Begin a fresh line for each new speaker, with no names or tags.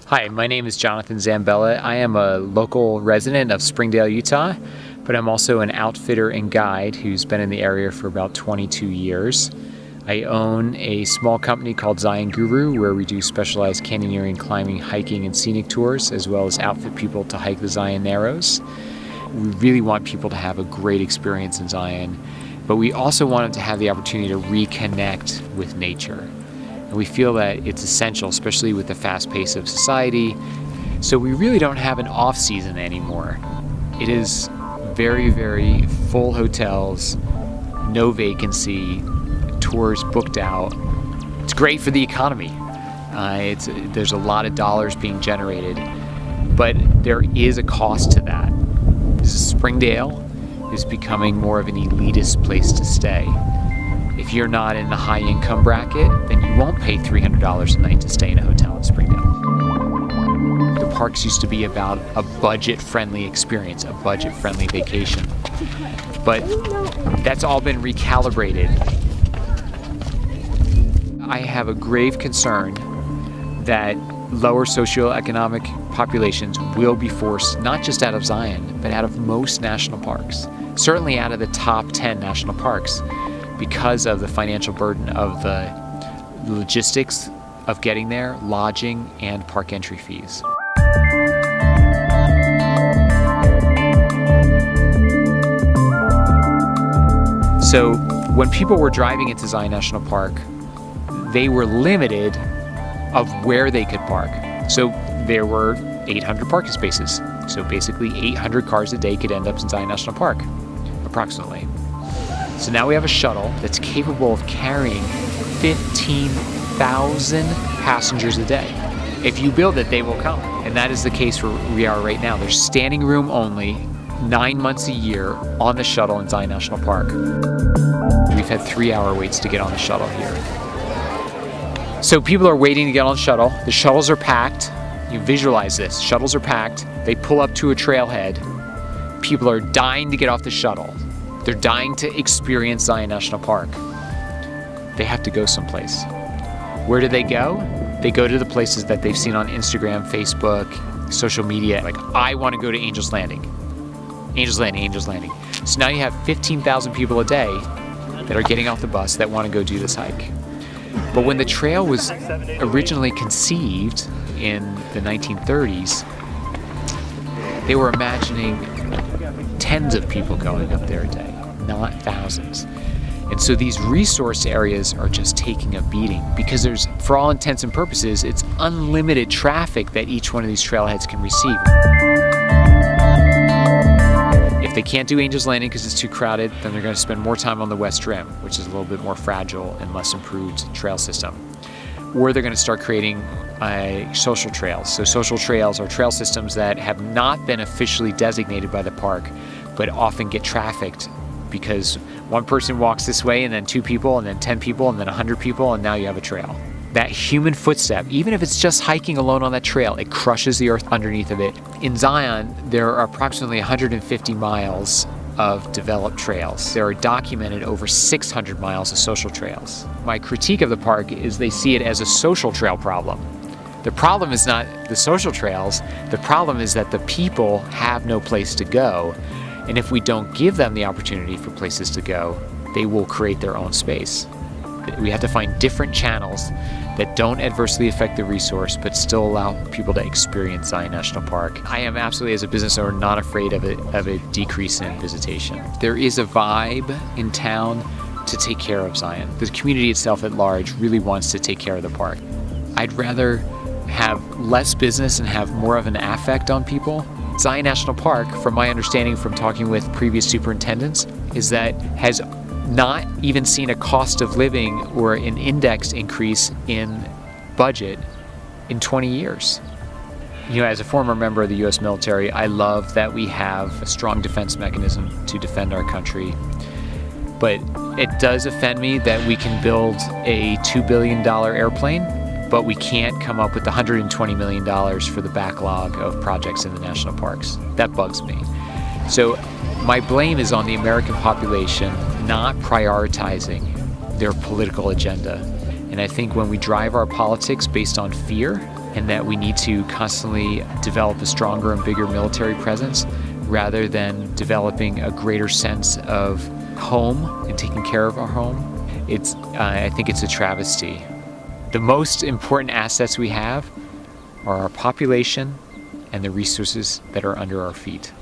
Hi, my name is Jonathan Zambella. I am a local resident of Springdale, Utah, but I'm also an outfitter and guide who's been in the area for about 22 years. I own a small company called Zion Guru, where we do specialized canyoneering, climbing, hiking, and scenic tours, as well as outfit people to hike the Zion Narrows. We really want people to have a great experience in Zion, but we also want them to have the opportunity to reconnect with nature. And we feel that it's essential, especially with the fast pace of society. So we really don't have an off season anymore. It is very, very full hotels, no vacancy, tours booked out. It's great for the economy. There's a lot of dollars being generated, but there is a cost to that. Springdale is becoming more of an elitist place to stay. If you're not in the high income bracket, then you won't pay $300 a night to stay in a hotel in Springdale. The parks used to be about a budget-friendly experience, a budget-friendly vacation. But that's all been recalibrated. I have a grave concern that lower socioeconomic populations will be forced not just out of Zion, but out of most national parks, certainly out of the top 10 national parks, because of the financial burden of the logistics of getting there, lodging, and park entry fees. So when people were driving into Zion National Park, they were limited of where they could park. So there were 800 parking spaces. So basically 800 cars a day could end up in Zion National Park, approximately. So now we have a shuttle that's capable of carrying 15,000 passengers a day. If you build it, they will come. And that is the case where we are right now. There's standing room only, 9 months a year on the shuttle in Zion National Park. We've had 3-hour waits to get on the shuttle here. So people are waiting to get on the shuttle. The shuttles are packed. You visualize this. Shuttles are packed. They pull up to a trailhead. People are dying to get off the shuttle. They're dying to experience Zion National Park. They have to go someplace. Where do they go? They go to the places that they've seen on Instagram, Facebook, social media. Like, I want to go to Angel's Landing. Angel's Landing, Angel's Landing. So now you have 15,000 people a day that are getting off the bus that want to go do this hike. But when the trail was originally conceived in the 1930s, they were imagining tens of people going up there a day, not thousands. And so these resource areas are just taking a beating because there's, for all intents and purposes, it's unlimited traffic that each one of these trailheads can receive. If they can't do Angel's Landing because it's too crowded, then they're going to spend more time on the West Rim, which is a little bit more fragile and less improved trail system. Or they're going to start creating social trails. So social trails are trail systems that have not been officially designated by the park, but often get trafficked because one person walks this way and then 2 people and then 10 people and then 100 people, and now you have a trail. That human footstep, even if it's just hiking alone on that trail, it crushes the earth underneath of it. In Zion, there are approximately 150 miles of developed trails. There are documented over 600 miles of social trails. My critique of the park is they see it as a social trail problem. The problem is not the social trails. The problem is that the people have no place to go. And if we don't give them the opportunity for places to go, they will create their own space. We have to find different channels that don't adversely affect the resource, but still allow people to experience Zion National Park. I am absolutely, as a business owner, not afraid of a decrease in visitation. There is a vibe in town to take care of Zion. The community itself at large really wants to take care of the park. I'd rather have less business and have more of an affect on people. Zion National Park, from my understanding from talking with previous superintendents, is that has not even seen a cost of living or an index increase in budget in 20 years. You know, as a former member of the U.S. military, I love that we have a strong defense mechanism to defend our country. But it does offend me that we can build a $2 billion airplane, but we can't come up with $120 million for the backlog of projects in the national parks. That bugs me. So my blame is on the American population not prioritizing their political agenda. And I think when we drive our politics based on fear, and that we need to constantly develop a stronger and bigger military presence rather than developing a greater sense of home and taking care of our home. I think it's a travesty. The most important assets we have are our population and the resources that are under our feet.